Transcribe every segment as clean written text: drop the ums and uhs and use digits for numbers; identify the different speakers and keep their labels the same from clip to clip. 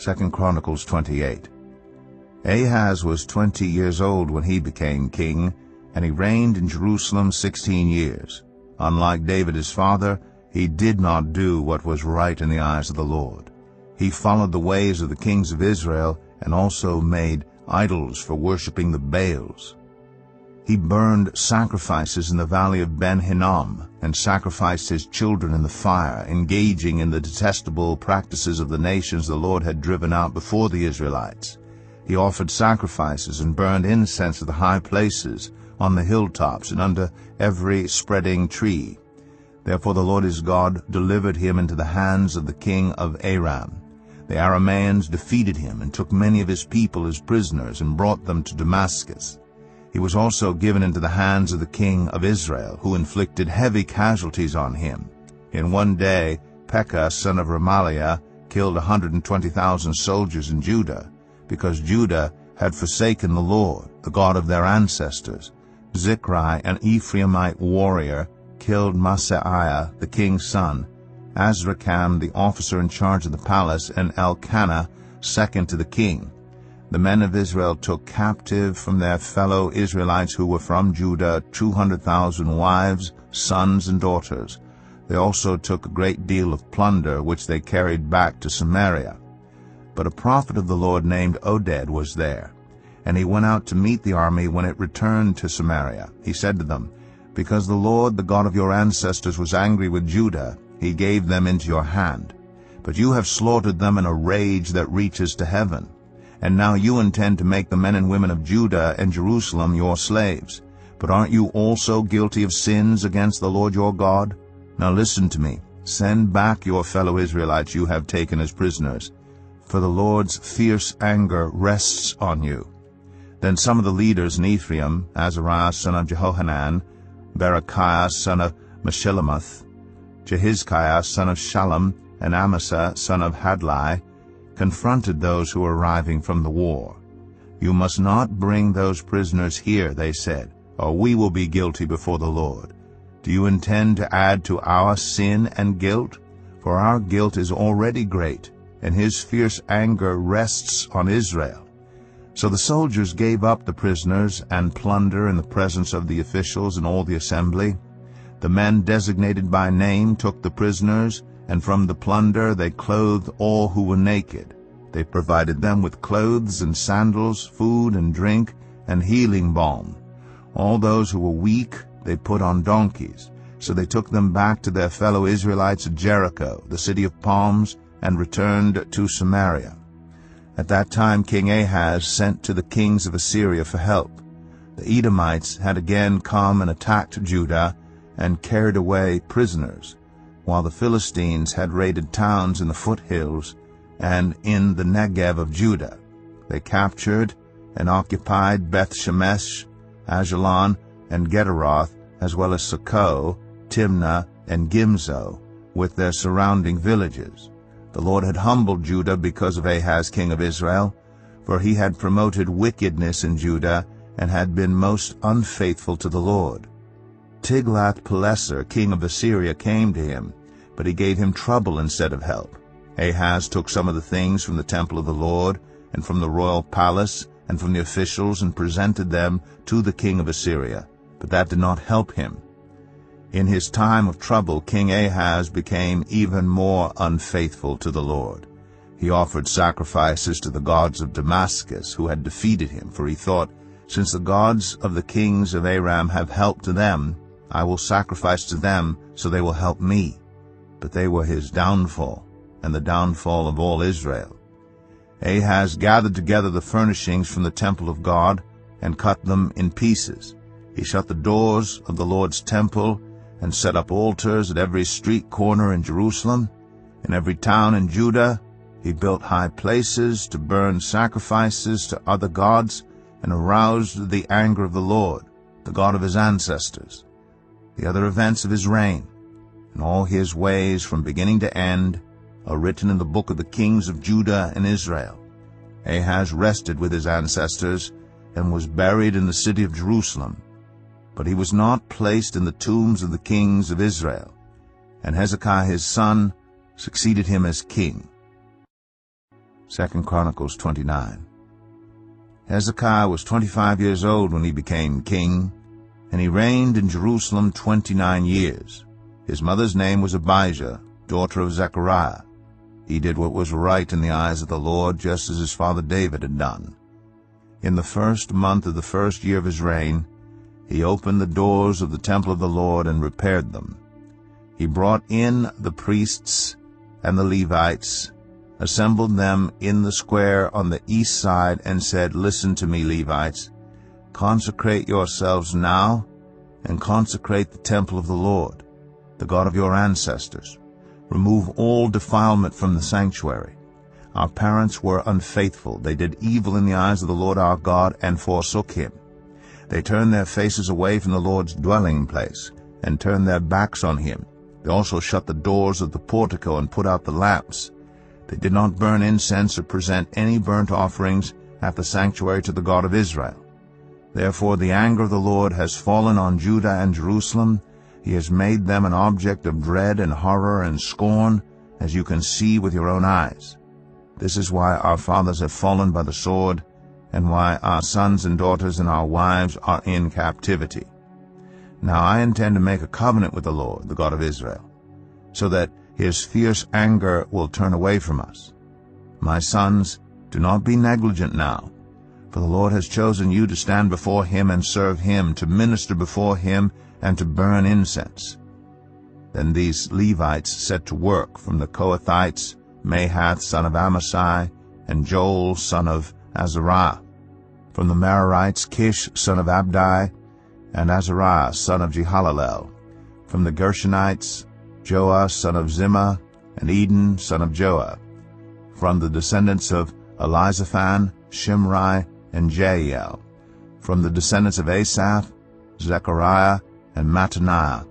Speaker 1: 2 Chronicles 28. Ahaz was 20 years old when he became king, and he reigned in Jerusalem 16 years. Unlike David his father, he did not do what was right in the eyes of the Lord. He followed the ways of the kings of Israel and also made idols for worshipping the Baals. He burned sacrifices in the valley of Ben-Hinnom and sacrificed his children in the fire, engaging in the detestable practices of the nations the Lord had driven out before the Israelites. He offered sacrifices and burned incense at the high places, on the hilltops, and under every spreading tree. Therefore the Lord his God delivered him into the hands of the king of Aram. The Arameans defeated him and took many of his people as prisoners and brought them to Damascus. He was also given into the hands of the king of Israel, who inflicted heavy casualties on him. In one day Pekah son of Remaliah killed 120,000 soldiers in Judah, because Judah had forsaken the Lord, the God of their ancestors. Zichri, an Ephraimite warrior, killed Maaseiah, the king's son, Azrikam, the officer in charge of the palace, and Elkanah, second to the king. The men of Israel took captive from their fellow Israelites who were from Judah 200,000 wives, sons, and daughters. They also took a great deal of plunder, which they carried back to Samaria. But a prophet of the Lord named Oded was there, and he went out to meet the army when it returned to Samaria. He said to them, "Because the Lord, the God of your ancestors, was angry with Judah, he gave them into your hand. But you have slaughtered them in a rage that reaches to heaven. And now you intend to make the men and women of Judah and Jerusalem your slaves. But aren't you also guilty of sins against the Lord your God? Now listen to me. Send back your fellow Israelites you have taken as prisoners, for the Lord's fierce anger rests on you." Then some of the leaders in Ephraim, Azariah son of Jehohanan, Berechiah son of Meshillemoth, Jehizkiah son of Shallum, and Amasa son of Hadlai, confronted those who were arriving from the war. "You must not bring those prisoners here," they said, "or we will be guilty before the Lord. Do you intend to add to our sin and guilt? For our guilt is already great, and his fierce anger rests on Israel." So the soldiers gave up the prisoners and plunder in the presence of the officials and all the assembly. The men designated by name took the prisoners, and from the plunder they clothed all who were naked. They provided them with clothes and sandals, food and drink, and healing balm. All those who were weak they put on donkeys. So they took them back to their fellow Israelites at Jericho, the city of palms, and returned to Samaria. At that time King Ahaz sent to the kings of Assyria for help. The Edomites had again come and attacked Judah and carried away prisoners, while the Philistines had raided towns in the foothills and in the Negev of Judah. They captured and occupied Beth-Shemesh, Ajalon, and Gederoth, as well as Socoh, Timnah, and Gimzo, with their surrounding villages. The Lord had humbled Judah because of Ahaz king of Israel, for he had promoted wickedness in Judah and had been most unfaithful to the Lord. Tiglath-Pileser king of Assyria came to him, but he gave him trouble instead of help. Ahaz took some of the things from the temple of the Lord, and from the royal palace, and from the officials, and presented them to the king of Assyria, but that did not help him. In his time of trouble, King Ahaz became even more unfaithful to the Lord. He offered sacrifices to the gods of Damascus, who had defeated him, for he thought, "Since the gods of the kings of Aram have helped to them, I will sacrifice to them, so they will help me." But they were his downfall, and the downfall of all Israel. Ahaz gathered together the furnishings from the temple of God and cut them in pieces. He shut the doors of the Lord's temple and set up altars at every street corner in Jerusalem. In every town in Judah he built high places to burn sacrifices to other gods, and aroused the anger of the Lord, the God of his ancestors. The other events of his reign, and all his ways from beginning to end, are written in the book of the kings of Judah and Israel. Ahaz rested with his ancestors and was buried in the city of Jerusalem. But he was not placed in the tombs of the kings of Israel, and Hezekiah his son succeeded him as king. 2 Chronicles 29. Hezekiah was 25 years old when he became king, and he reigned in Jerusalem 29 years. His mother's name was Abijah, daughter of Zechariah. He did what was right in the eyes of the Lord, just as his father David had done. In the first month of the first year of his reign, he opened the doors of the temple of the Lord and repaired them. He brought in the priests and the Levites, assembled them in the square on the east side, and said, "Listen to me, Levites. Consecrate yourselves now, and consecrate the temple of the Lord, the God of your ancestors. Remove all defilement from the sanctuary. Our parents were unfaithful. They did evil in the eyes of the Lord our God and forsook him. They turned their faces away from the Lord's dwelling place and turned their backs on him. They also shut the doors of the portico and put out the lamps. They did not burn incense or present any burnt offerings at the sanctuary to the God of Israel. Therefore the anger of the Lord has fallen on Judah and Jerusalem. He has made them an object of dread and horror and scorn, as you can see with your own eyes. This is why our fathers have fallen by the sword, and why our sons and daughters and our wives are in captivity. Now I intend to make a covenant with the Lord, the God of Israel, so that his fierce anger will turn away from us. My sons, do not be negligent now, for the Lord has chosen you to stand before him and serve him, to minister before him and to burn incense." Then these Levites set to work, from the Kohathites, Mahath son of Amasai, and Joel son of Azariah; from the Merarites, Kish son of Abdi, and Azariah son of Jehalalel; from the Gershonites, Joah son of Zimmah, and Eden son of Joah; from the descendants of Elizaphan, Shimri, and Jeiel; from the descendants of Asaph, Zechariah, and Mattaniah;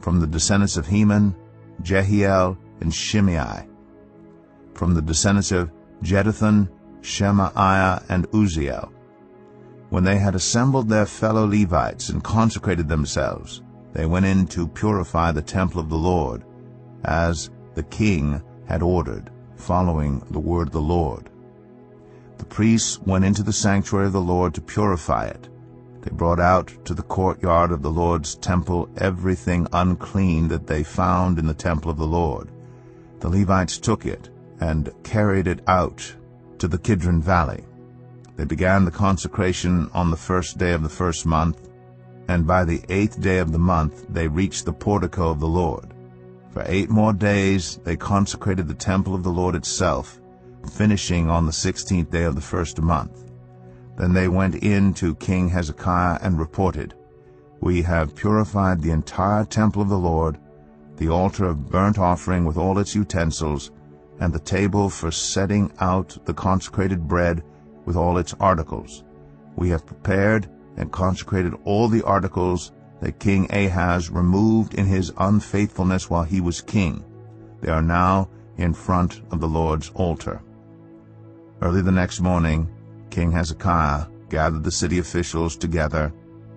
Speaker 1: from the descendants of Heman, Jehiel, and Shimei; from the descendants of Jeduthun, Shemaiah, and Uzziel. When they had assembled their fellow Levites and consecrated themselves, they went in to purify the temple of the Lord, as the king had ordered, following the word of the Lord. The priests went into the sanctuary of the Lord to purify it. They brought out to the courtyard of the Lord's temple everything unclean that they found in the temple of the Lord. The Levites took it and carried it out to the Kidron Valley. They began the consecration on the first day of the first month, and by the 8th day of the month they reached the portico of the Lord. For 8 more days they consecrated the temple of the Lord itself, finishing on the 16th day of the first month. Then they went in to King Hezekiah and reported, "We have purified the entire temple of the Lord, the altar of burnt offering with all its utensils, and the table for setting out the consecrated bread with all its articles. We have prepared and consecrated all the articles that King Ahaz removed in his unfaithfulness while he was king. They are now in front of the Lord's altar." Early the next morning, King Hezekiah gathered the city officials together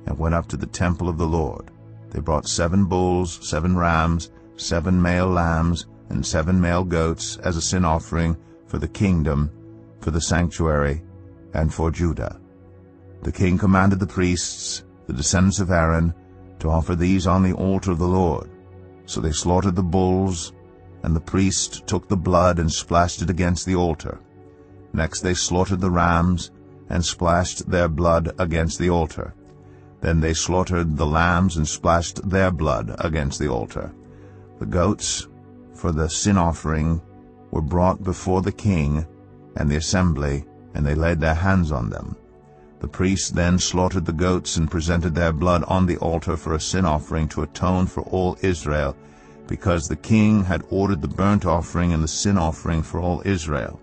Speaker 1: and went up to the temple of the Lord. They brought 7 bulls, 7 rams, 7 male lambs, and 7 male goats as a sin offering for the kingdom, for the sanctuary, and for Judah. The king commanded the priests, the descendants of Aaron, to offer these on the altar of the Lord. So they slaughtered the bulls, and the priest took the blood and splashed it against the altar. Next they slaughtered the rams and splashed their blood against the altar. Then they slaughtered the lambs and splashed their blood against the altar. The goats for the sin offering were brought before the king and the assembly, and they laid their hands on them. The priests then slaughtered the goats and presented their blood on the altar for a sin offering to atone for all Israel, because the king had ordered the burnt offering and the sin offering for all Israel.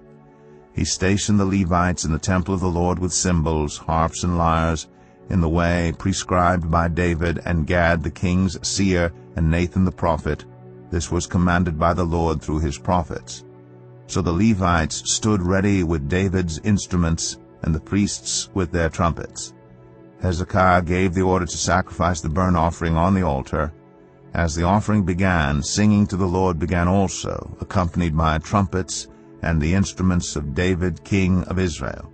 Speaker 1: He stationed the Levites in the temple of the Lord with cymbals, harps, and lyres, in the way prescribed by David and Gad the king's seer and Nathan the prophet. This was commanded by the Lord through his prophets. So the Levites stood ready with David's instruments, and the priests with their trumpets. Hezekiah gave the order to sacrifice the burnt offering on the altar. As the offering began, singing to the Lord began also, accompanied by trumpets, and the instruments of David, king of Israel.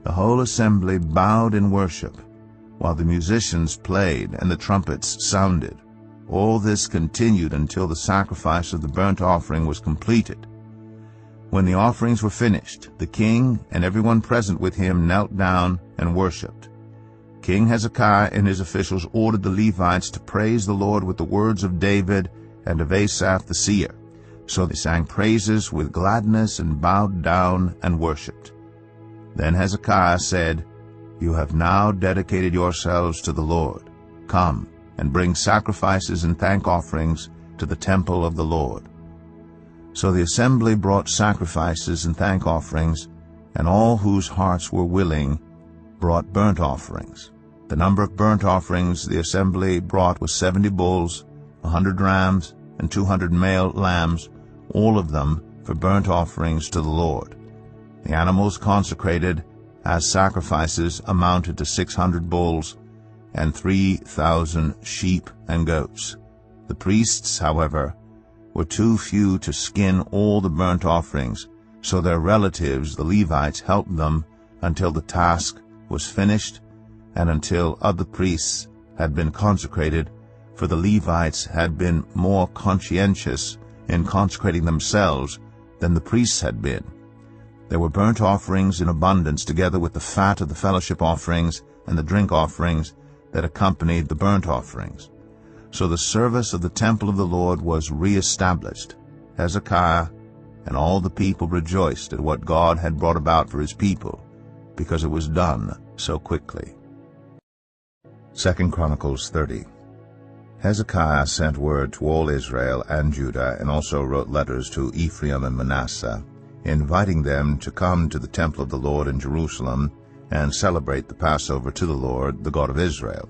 Speaker 1: The whole assembly bowed in worship, while the musicians played and the trumpets sounded. All this continued until the sacrifice of the burnt offering was completed. When the offerings were finished, the king and everyone present with him knelt down and worshipped. King Hezekiah and his officials ordered the Levites to praise the Lord with the words of David and of Asaph the seer. So they sang praises with gladness and bowed down and worshipped. Then Hezekiah said, "You have now dedicated yourselves to the Lord. Come and bring sacrifices and thank offerings to the temple of the Lord." So the assembly brought sacrifices and thank offerings, and all whose hearts were willing brought burnt offerings. The number of burnt offerings the assembly brought was 70 bulls, 100 rams, and 200 male lambs, all of them for burnt offerings to the Lord. The animals consecrated as sacrifices amounted to 600 bulls and 3,000 sheep and goats. The priests, however, were too few to skin all the burnt offerings, so their relatives, the Levites, helped them until the task was finished and until other priests had been consecrated, for the Levites had been more conscientious in consecrating themselves than the priests had been. There were burnt offerings in abundance, together with the fat of the fellowship offerings and the drink offerings that accompanied the burnt offerings. So the service of the temple of the Lord was re-established. Hezekiah and all the people rejoiced at what God had brought about for his people, because it was done so quickly. 2 Chronicles 30. Hezekiah sent word to all Israel and Judah, and also wrote letters to Ephraim and Manasseh, inviting them to come to the temple of the Lord in Jerusalem and celebrate the Passover to the Lord, the God of Israel.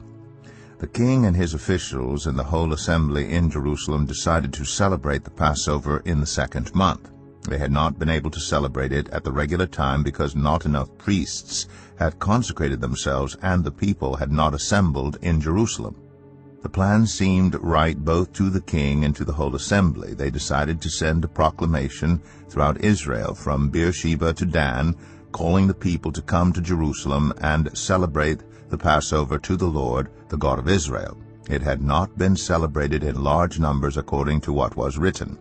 Speaker 1: The king and his officials and the whole assembly in Jerusalem decided to celebrate the Passover in the 2nd month. They had not been able to celebrate it at the regular time because not enough priests had consecrated themselves and the people had not assembled in Jerusalem. The plan seemed right both to the king and to the whole assembly. They decided to send a proclamation throughout Israel from Beersheba to Dan, calling the people to come to Jerusalem and celebrate the Passover to the Lord, the God of Israel. It had not been celebrated in large numbers according to what was written.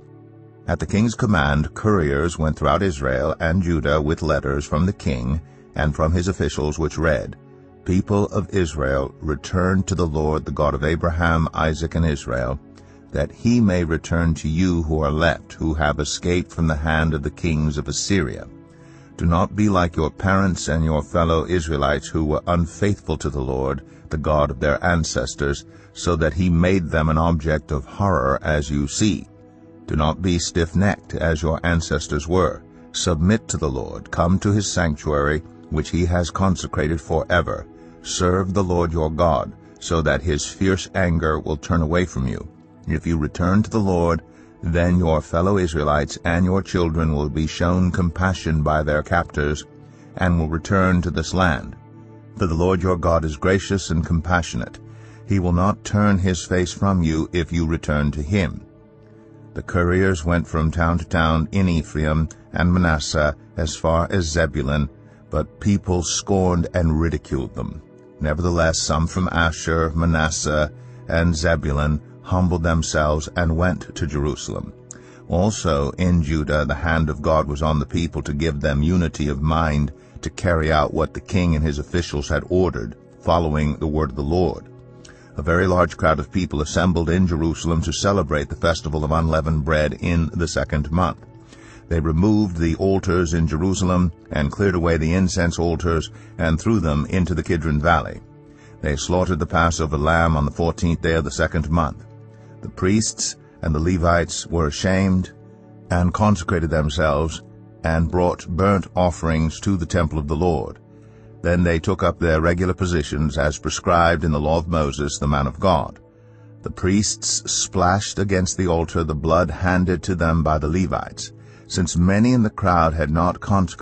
Speaker 1: At the king's command, couriers went throughout Israel and Judah with letters from the king and from his officials, which read, "People of Israel, return to the Lord, the God of Abraham, Isaac, and Israel, that he may return to you who are left, who have escaped from the hand of the kings of Assyria. Do not be like your parents and your fellow Israelites who were unfaithful to the Lord, the God of their ancestors, so that he made them an object of horror, as you see. Do not be stiff-necked as your ancestors were. Submit to the Lord. Come to his sanctuary, which he has consecrated forever. Serve the Lord your God, so that his fierce anger will turn away from you. If you return to the Lord, then your fellow Israelites and your children will be shown compassion by their captors and will return to this land. For the Lord your God is gracious and compassionate. He will not turn his face from you if you return to him." The couriers went from town to town in Ephraim and Manasseh as far as Zebulun, but people scorned and ridiculed them. Nevertheless, some from Asher, Manasseh, and Zebulun humbled themselves and went to Jerusalem. Also in Judah the hand of God was on the people to give them unity of mind to carry out what the king and his officials had ordered, following the word of the Lord. A very large crowd of people assembled in Jerusalem to celebrate the festival of unleavened bread in the 2nd month. They removed the altars in Jerusalem and cleared away the incense altars and threw them into the Kidron Valley. They slaughtered the Passover lamb on the 14th day of the 2nd month. The priests and the Levites were ashamed and consecrated themselves and brought burnt offerings to the temple of the Lord. Then they took up their regular positions as prescribed in the law of Moses, the man of God. The priests splashed against the altar the blood handed to them by the Levites. Since many in the crowd had not consecrated